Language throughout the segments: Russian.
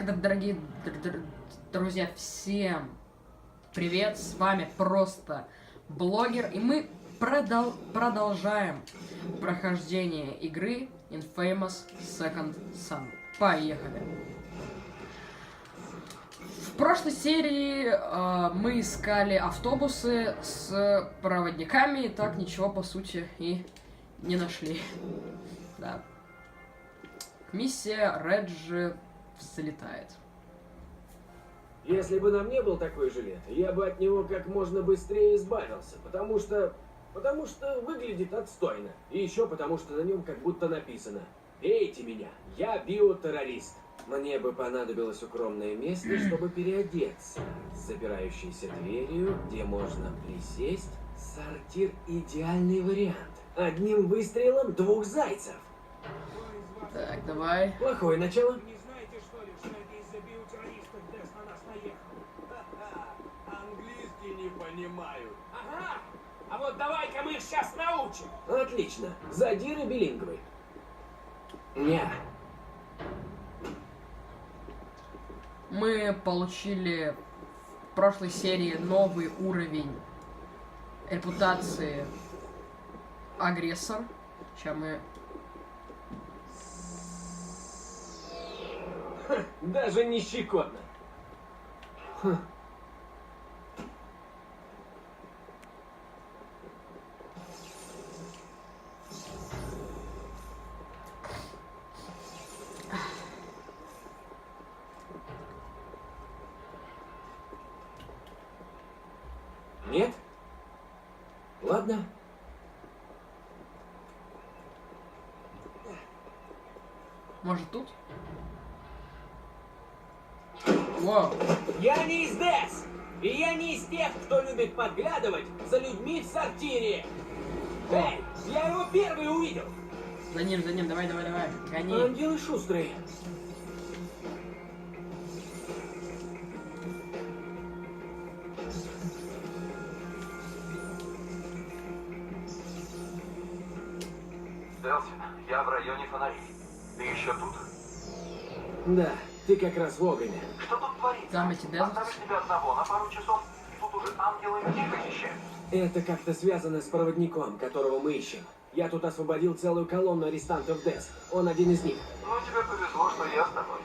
Дорогие друзья, всем привет, с вами просто блогер, и мы продолжаем прохождение игры Infamous Second Son. Поехали! В прошлой серии мы искали автобусы с проводниками, и так ничего по сути и не нашли. Да. Миссия Реджи взлетает. Если бы на мне был такой жилет, я бы от него как можно быстрее избавился, потому что выглядит отстойно. И еще потому что на нем как будто написано: «Бейте меня, я биотеррорист». Мне бы понадобилось укромное место, чтобы переодеться, с запирающейся дверью, где можно присесть. Сортир — идеальный вариант. Одним выстрелом двух зайцев. Так, давай. Плохое начало. Не знаете, что ли, что это из-за биотеррористов Дэс на нас наехал? Английский не понимаю. Ага! А вот давай-ка мы их сейчас научим! Отлично. Задиры билингвы. Ня. Мы получили в прошлой серии новый уровень репутации агрессор. Сейчас мы... Даже не щекотно. Нет? Ладно. Может тут? Вау. Я не из ДЭС! И я не из тех, кто любит подглядывать за людьми в сортире! Эй, я его первый увидел! За ним, давай, гони. Ангелы шустрые. Делсин, я в районе фонарей. Ты еще тут? Да, ты как раз вовремя. Что тут творится? Там эти Делсин. Оставишь тебя одного на пару часов? Тут уже ангелы людей защищают. Это как-то связано с проводником, которого мы ищем. Я тут освободил целую колонну арестантов ДЭС. Он один из них. Ну, тебе повезло, что я с тобой.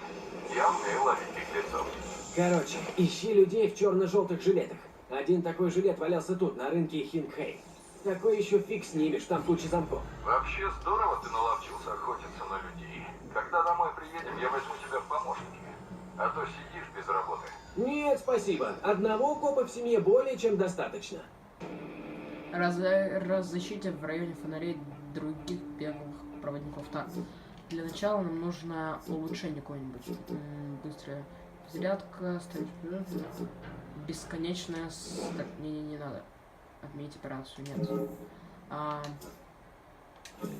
Я умею ловить беглецов. Короче, ищи людей в черно-желтых жилетах. Один такой жилет валялся тут, на рынке Хингхей. Такой еще фиг снимешь, там куча замков. Вообще здорово ты наловчился охотиться на людей. Когда домой приедем, я возьму тебя в помощники. А то сидишь без работы. Нет, спасибо. Одного копа в семье более чем достаточно. Разыщите в районе фонарей других беглых проводников. Так, для начала нам нужно улучшение какое-нибудь. Быстрая зарядка, бесконечная... Так, не надо. Отменить операцию, нет.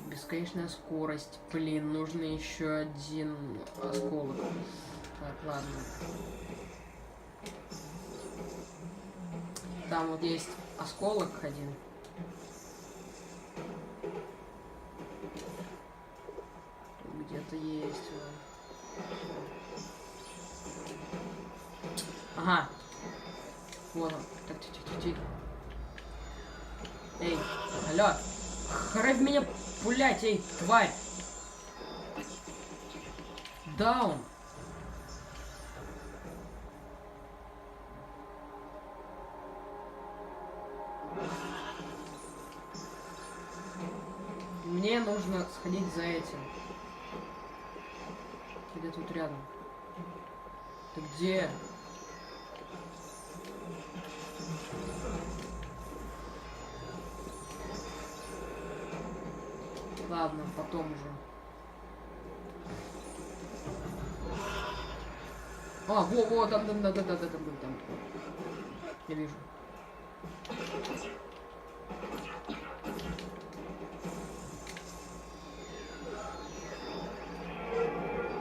Бесконечная скорость. Блин, нужно еще один осколок. Так, ладно. Там вот есть осколок один. Где-то есть. Ага. Вот он. Так, тихо. Эй, алло. Храй в меня пулять, эй, тварь. Даун. Мне нужно сходить за этим. Где тут рядом? Ты где? Ладно, потом уже. Во, там. Я вижу.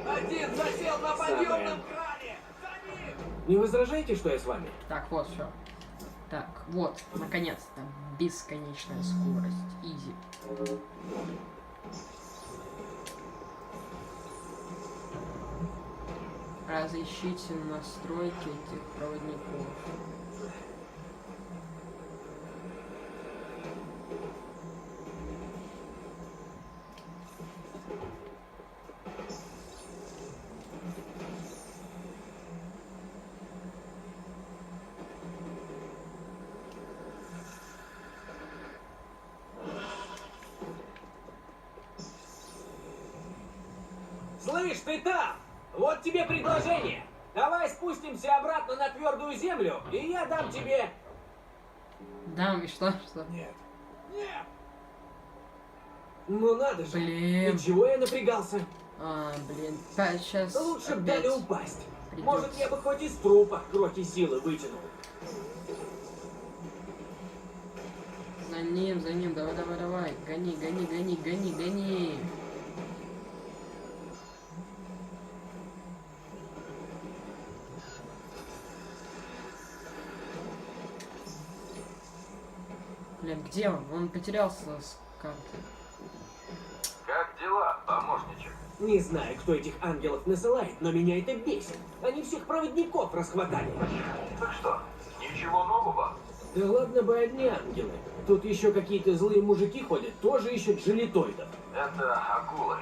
Один засел на подъемном кране! За ним! Не возражаете, что я с вами? Так, вот, все. Так, вот, наконец-то. Бесконечная скорость. Изи. Разыщите настройки этих проводников. Слышь, ты там! Вот тебе предложение. Давай спустимся обратно на твердую землю, и я дам тебе... Да, и что? Что? Нет. Нет! Ну надо же. Блин. И чего я напрягался? Блин. Сейчас Лучше б дали упасть. придётся. Может, я бы хоть из трупа кроки силы вытянул. За ним, давай, давай, давай. Гони, гони, гони, гони, гони. Блин, где он? Он потерялся с карты. Как дела, помощничек? Не знаю, кто этих ангелов насылает, но меня это бесит. Они всех проводников расхватали. Так что, ничего нового? Да ладно бы одни ангелы. Тут еще какие-то злые мужики ходят, тоже ищут джилетоидов. Это акулы.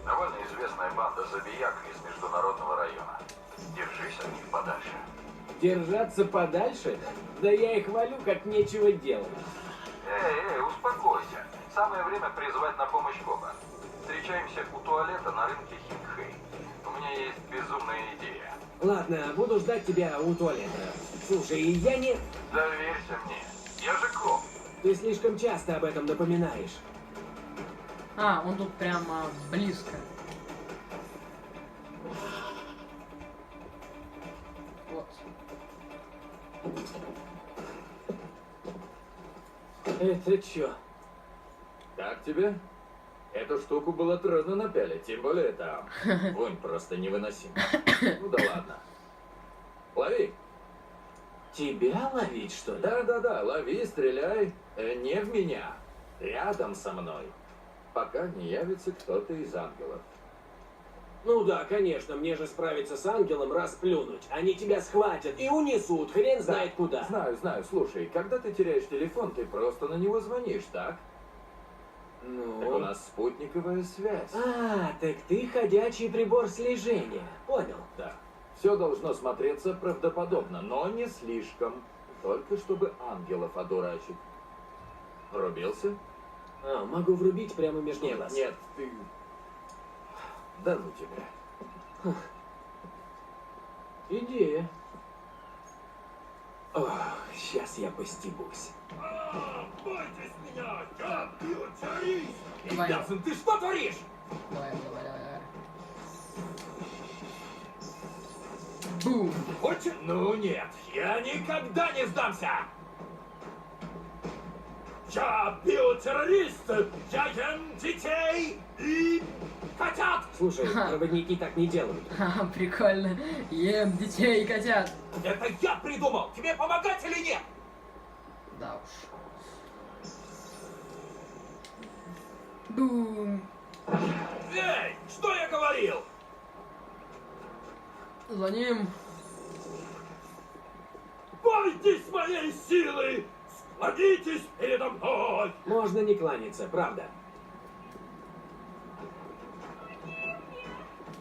Довольно известная банда забияк из международного района. Держись от них подальше. Держаться подальше? Да я их валю, как нечего делать. Эй, успокойся. Самое время призвать на помощь копа. Встречаемся у туалета на рынке Хингхэй. У меня есть безумная идея. Ладно, буду ждать тебя у туалета. Слушай, я не... Доверься мне. Я же коп. Ты слишком часто об этом напоминаешь. Он тут прямо близко. Вот. Это чё? Как тебе? Эту штуку было трудно напялить, тем более там. Вонь просто невыносима. Ну да ладно. Лови. Тебя ловить, что ли? Да-да-да, лови, стреляй. Не в меня. Рядом со мной. Пока не явится кто-то из ангелов. Ну да, конечно, мне же справиться с ангелом расплюнуть. Они тебя схватят и унесут, хрен знает куда. Знаю, знаю. Слушай, когда ты теряешь телефон, ты просто на него звонишь, так? Так у Ну... нас спутниковая связь. Так ты ходячий прибор слежения. Понял. Да. Все должно смотреться правдоподобно, но не слишком. Только чтобы ангелов одурачить. Врубился? Могу врубить прямо между Нет, глаз. нет, ты... Да ну тебя. Идея. Сейчас я постебусь. Бойтесь меня! Я биотеррорист! Давай, Дасин, ты что творишь? давай, давай, давай. Бум! Хочешь? Ну нет, я никогда не сдамся! Я биотеррорист! Я ем детей и котят! Слушай, проводники так не делают. Прикольно. Ем детей и котят. Это я придумал! Тебе помогать или нет? Да уж. Бум! Эй, что я говорил? За ним. Бойтесь моей силы! Склонитесь передо мной! Можно не кланяться, правда.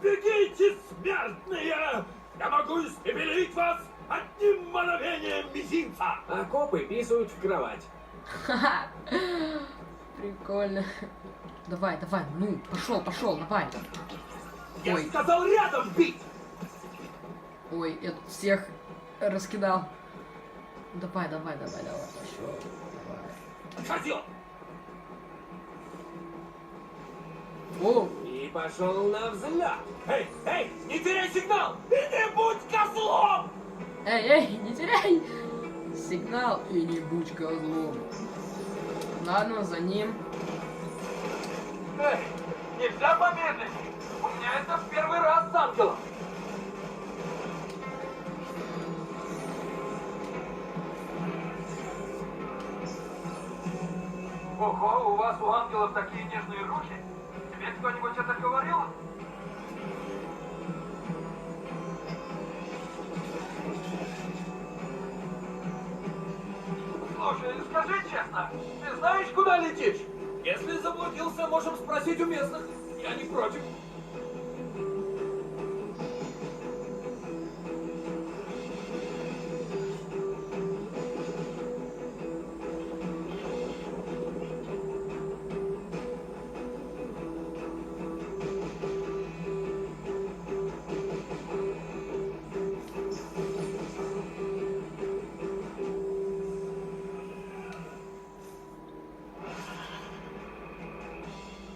Бегите, смертные! Я могу испепелить вас одним мановением мизинца! А копы писают в кровать. Ха-ха. Прикольно. Давай, давай, ну, пошел, давай. Я Ой. сказал рядом бить! Ой, я тут всех раскидал. Давай, пошел. Давай. Козел! О, И пошел на взлет. Эй, не теряй сигнал! И не будь козлом! эй, не теряй сигнал и не будь козлом. Ладно, за ним. Эй, нельзя помедлить! У меня это в первый раз с ангелом! Ого, у вас у ангелов такие нежные руки? Тебе кто-нибудь это говорил? Слушай, скажи честно, ты знаешь, куда летишь? Если заблудился, можем спросить у местных. Я не против.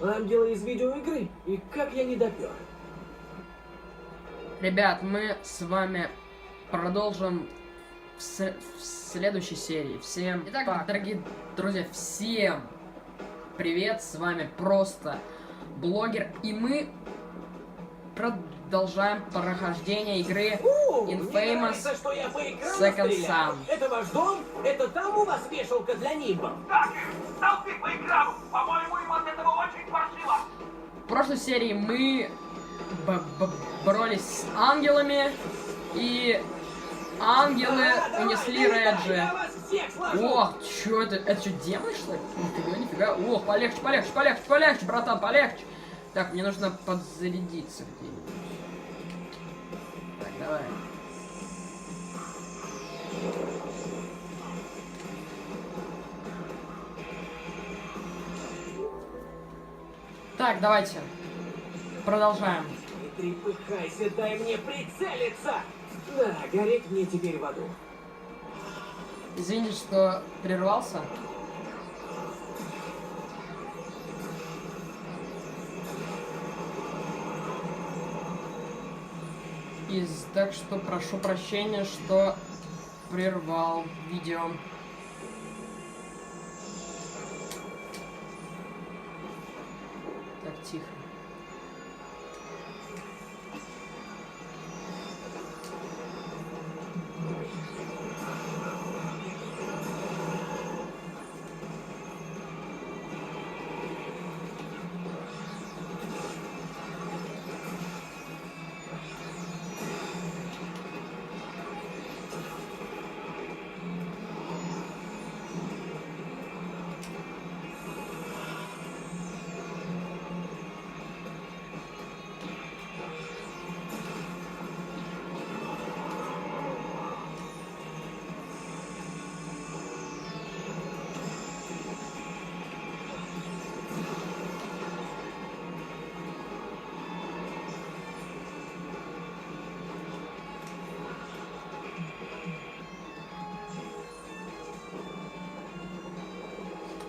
Ангелы из видеоигры? И как я не допер? Ребят, мы с вами продолжим в следующей серии. Всем Итак, дорогие друзья, всем привет, с вами просто блогер, и мы продолжаем прохождение игры Мне Infamous нравится, что я по экрану Second стреляю. Son. Это ваш дом? Это там у вас вешалка для нимбов? Так, столпи по экрану. По-моему, им от этого очень паршиво. В прошлой серии мы боролись с ангелами, и ангелы унесли Реджи. Я вас всех сложу! Ох, чё это? Это что, демоны, что ли? Нифига, нифига. Ох, полегче, полегче, полегче, полегче, братан, полегче. Так, мне нужно подзарядиться где-нибудь. Так, давай. Так, давайте. Продолжаем. Не трепыхайся, дай мне прицелиться! Да, гореть мне теперь в аду. Извините, что прервался. Так что прошу прощения, что прервал видео. Так, тихо.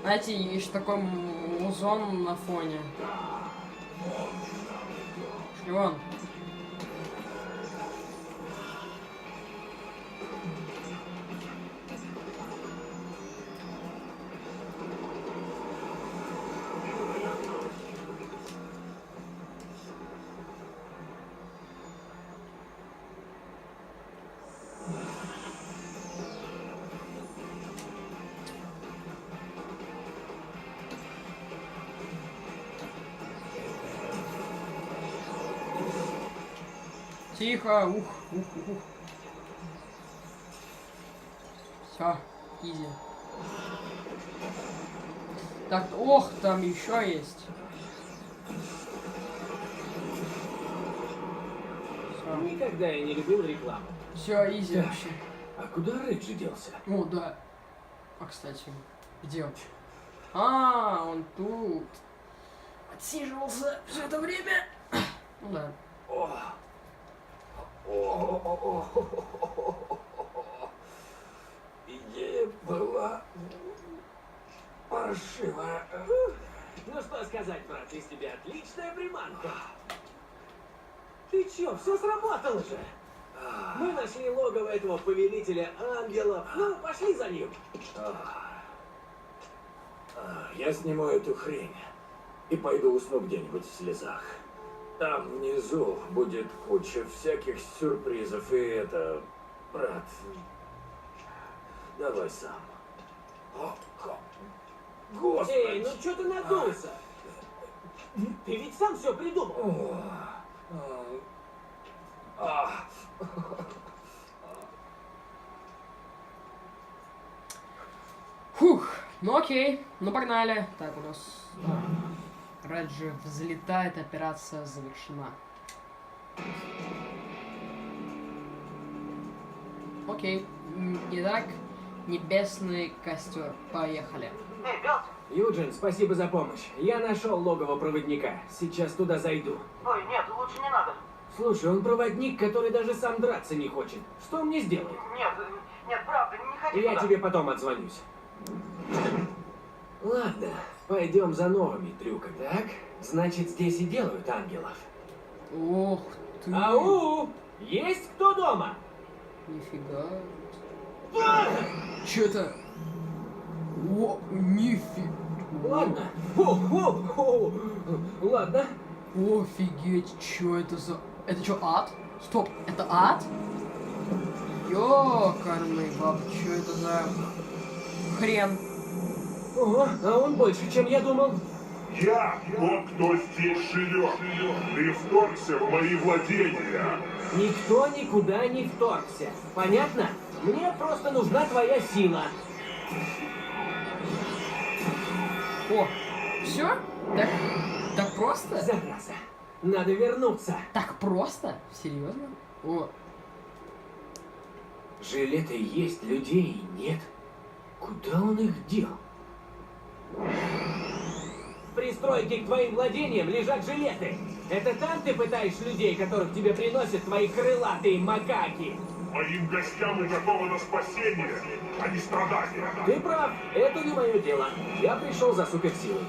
Знаете, есть такой музон на фоне. Шли вон. Тихо, ух. Все, изи. Так, ох, там еще есть. Никогда я не любил рекламу. Все, изи Так. вообще. А куда Реджи делся? О, да. А, кстати, где он? А, он тут. Отсиживался все это время. Ну да. Идея была паршивая. Ну что сказать, брат, из тебя отличная приманка. Ты чё, все сработало же. Мы нашли логово этого повелителя ангелов. Ну, пошли за ним. Я сниму эту хрень и пойду усну где-нибудь в слезах. Там внизу будет куча всяких сюрпризов, и это, брат, давай сам. Господи! Эй, ну чё ты надулся? Ты ведь сам все придумал. Ну окей, ну погнали. Так, у нас Реджи взлетает, операция завершена. Окей, итак, небесный костер. Поехали. Эй, Белт! Юджин, спасибо за помощь. Я нашел логово проводника. Сейчас туда зайду. Ой, нет, лучше не надо. Слушай, он проводник, который даже сам драться не хочет. Что он мне сделает? Нет, правда, не ходи Я туда. тебе потом отзвонюсь. Ладно, пойдем за новыми трюками. Так, значит, здесь и делают ангелов. Ох ты. Ау! Есть кто дома? Нифига. Чё это? О, нифига. Ладно. Ладно. Офигеть, чё это за... Это чё, ад? Стоп, это ад? Ёкарный баб, чё это за... хрен? О, а он больше, чем я думал. Я тот, кто здесь живет. Ты вторгся в мои владения. Никто никуда не вторгся. Понятно? Мне просто нужна твоя сила. О, все? Так просто? Зараза. Надо вернуться. Так просто? Серьезно? О, Жилеты есть, людей нет. Куда он их дел? В пристройке к твоим владениям лежат жилеты. Это там ты пытаешь людей, которых тебе приносят твои крылатые макаки? Моим гостям уготовано спасение, а не страдания. Ты прав, это не мое дело. Я пришел за суперсилой.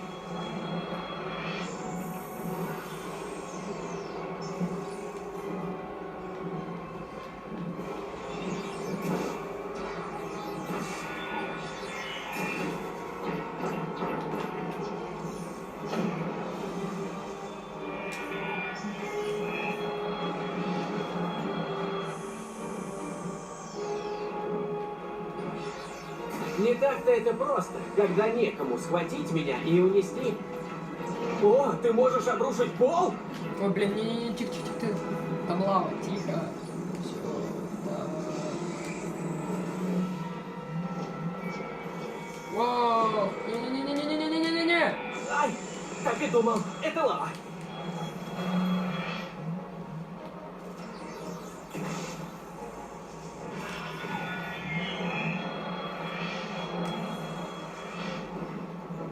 Не так-то это просто, когда некому схватить меня и унести. О, ты можешь обрушить пол? ой, блин, не-не-не, тихо. Там лава, тихо. Все, Воу, не-не-не-не-не-не-не-не-не-не. Ай, так и думал, это лава.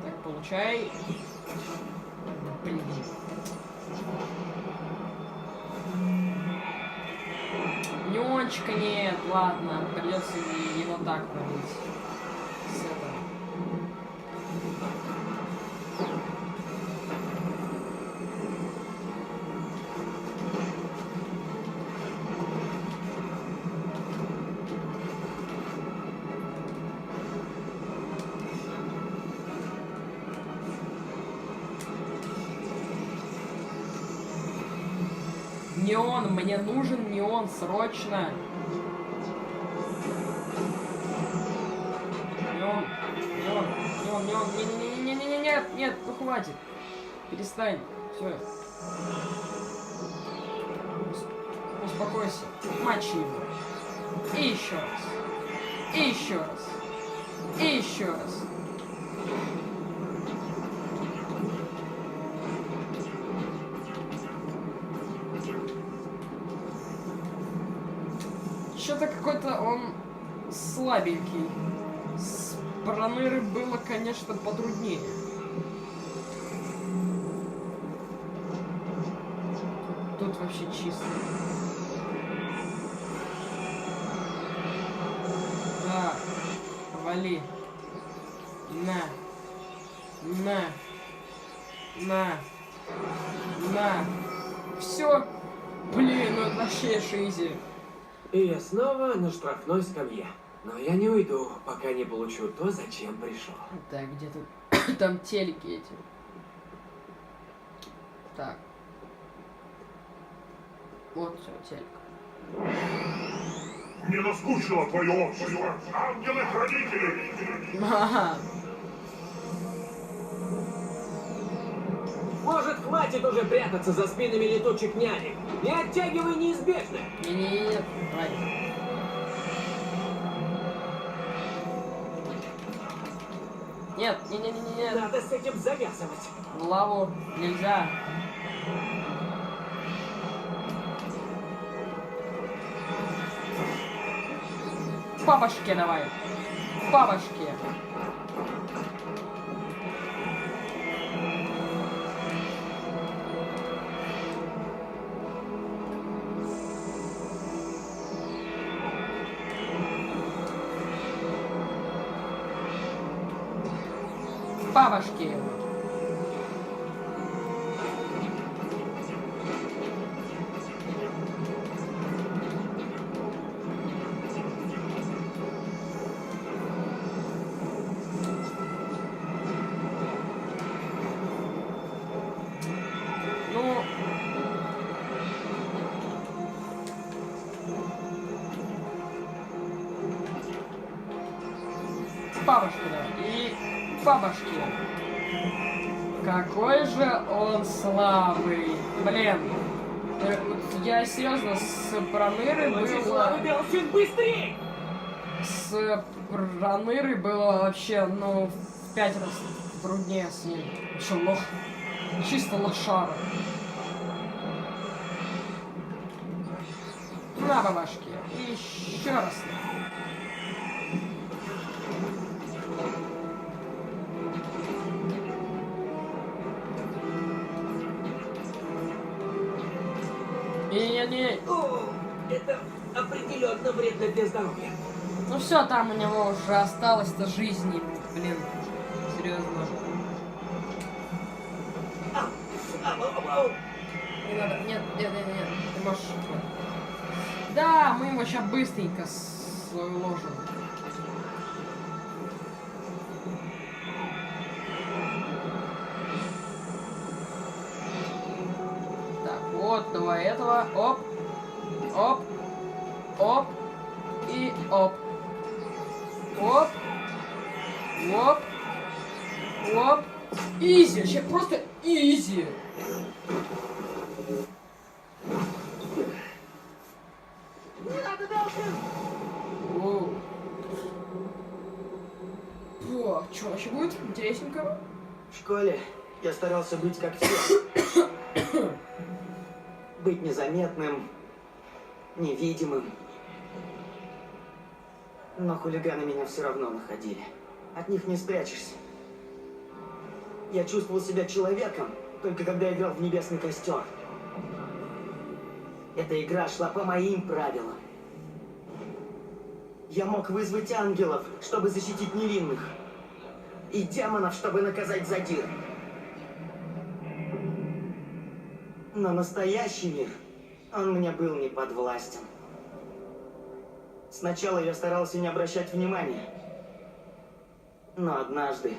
Так, получай. Блин. Неончика нет, ладно, придется его так пробить. С этого. Неон, мне нужен неон срочно. Неон, нет, ну хватит. Перестань, все. Успокойся, мочи его. И еще раз. И еще раз. И еще раз. Что-то какой-то он слабенький. С Проныры было, конечно, потруднее. Тут вообще чисто. Да, вали. На. Все. Блин, ну это вообще шизи. И я снова на штрафной скамье. Но я не уйду, пока не получу то, зачем пришел. Так, где тут? Там телеки эти. Так. Вот все, телек. Мне наскучило твое общество. Ангелы-хранители. Ага. Может, хватит уже прятаться за спинами летучих нянек? Не оттягивай неизбежное. Не-не-не, хватит. Нет, не-не-не-не. Надо с этим завязывать. В лаву нельзя. По башке давай. По башке. По башке его. Ну... По башке, да. И по башке. Какой же он слабый. Блин. Вот я серьезно, с Пронырой было... Делфин, быстрей! С Пронырой было вообще, ну, в 5 раз труднее с ним. Что, лох... Чисто лошара. На по башке. И еще раз. Не-не-не. О, это определенно вредно для здоровья. Ну все, там у него уже осталось-то жизни. Блин. Серьезно. Ау. Не надо. Нет. Ты можешь. Да, мы его сейчас быстренько сложим. Так, вот, давай этого. Оп. Оп. Оп. И оп. Оп. Оп. Оп. Изи. Вообще просто изи. О, что вообще будет? Интересненько. В школе я старался быть как все. Быть незаметным, невидимым. Но хулиганы меня все равно находили. От них не спрячешься. Я чувствовал себя человеком, только когда играл в Небесный Костер. Эта игра шла по моим правилам. Я мог вызвать ангелов, чтобы защитить невинных. И демонов, чтобы наказать задир. Но настоящий мир, он мне был не подвластен. Сначала я старался не обращать внимания. Но однажды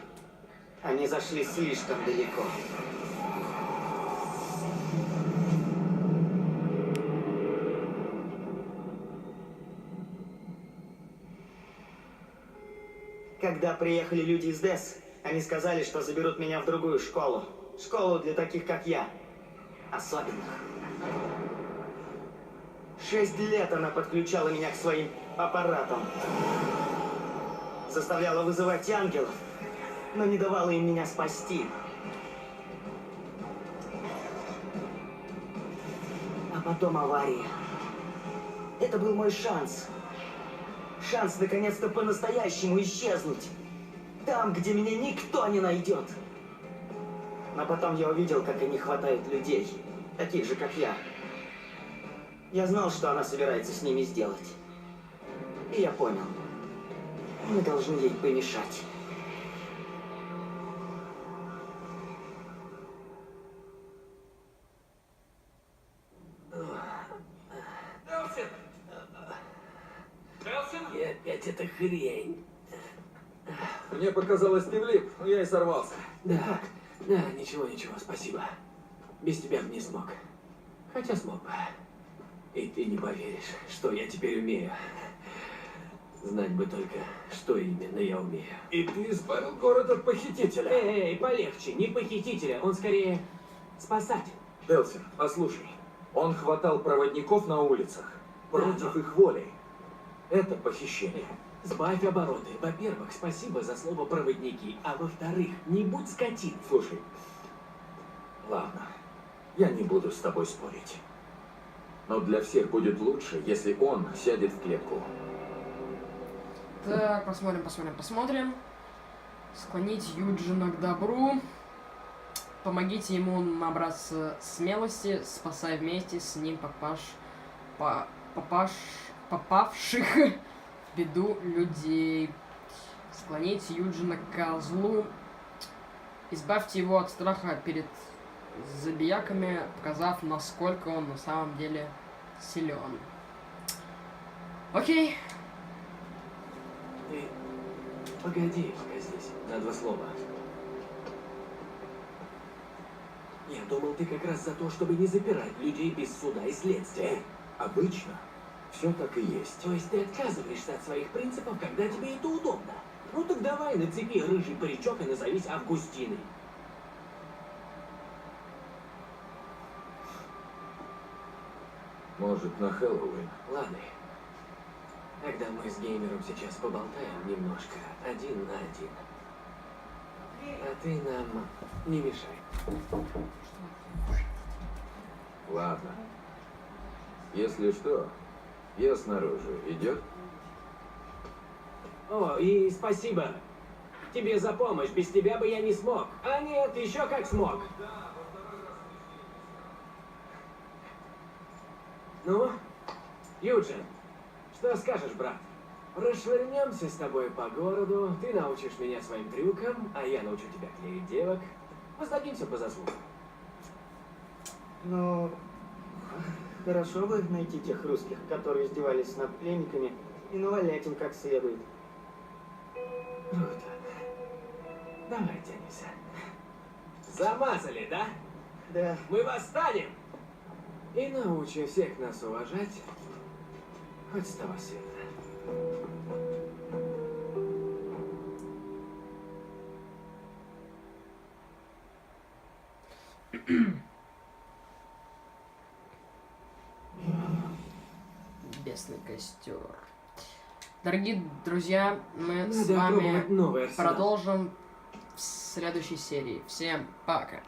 они зашли слишком далеко. Когда приехали люди из ДЭС, они сказали, что заберут меня в другую школу. Школу для таких, как я. Особенных. 6 лет она подключала меня к своим аппаратам. Заставляла вызывать ангелов, но не давала им меня спасти. А потом авария. Это был мой шанс. Шанс наконец-то по-настоящему исчезнуть. Там, где меня никто не найдет. Но потом я увидел, как они хватают людей. Таких же, как я. Я знал, что она собирается с ними сделать. И я понял. Мы должны ей помешать. Делфин! Делфин? И опять эта хрень. Мне показалось, ты влип, но я и сорвался. Да, ничего, спасибо. Без тебя бы не смог. Хотя смог бы. И ты не поверишь, что я теперь умею. Знать бы только, что именно я умею. И ты избавил город от похитителя. Эй, полегче, не похитителя, он скорее спасатель. Делфин, послушай. Он хватал проводников на улицах против их воли. Это похищение. Сбавь обороты. Во-первых, спасибо за слово «проводники», а во-вторых, не будь скотин. Слушай, ладно, я не буду с тобой спорить. Но для всех будет лучше, если он сядет в клетку. Так, посмотрим. Склонить Юджина к добру. Помогите ему набраться смелости, спасая вместе с ним попавших в беду людей. Склонить Юджина к козлу. Избавьте его от страха перед забияками, показав, насколько он на самом деле силен. Окей. Ты погоди пока здесь, на два слова. Я думал, ты как раз за то, чтобы не запирать людей без суда и следствия. Обычно все так и есть. То есть ты отказываешься от своих принципов, когда тебе это удобно? Ну так давай нацепи рыжий паричок и назовись Августиной. Может, на Хэллоуин? Ладно. Тогда мы с геймером сейчас поболтаем немножко, один на один. А ты нам не мешай. Ладно. Если что, я снаружи. Идет? О, и спасибо тебе за помощь. Без тебя бы я не смог. А нет, еще как смог. Ну, Юджин, что скажешь, брат? Расшвырнемся с тобой по городу, ты научишь меня своим трюкам, а я научу тебя клеить девок. Воздадимся по заслугам. Ну, хорошо бы найти тех русских, которые издевались над пленниками, и навалять им как следует. Круто. Давай, тянемся. Замазали, да? Да. Мы восстанем! И научим всех нас уважать, хоть с того света. Небесный костер. Дорогие друзья, мы с Надо вами пробовать новый арсенал. продолжим в следующей серии. Всем пока.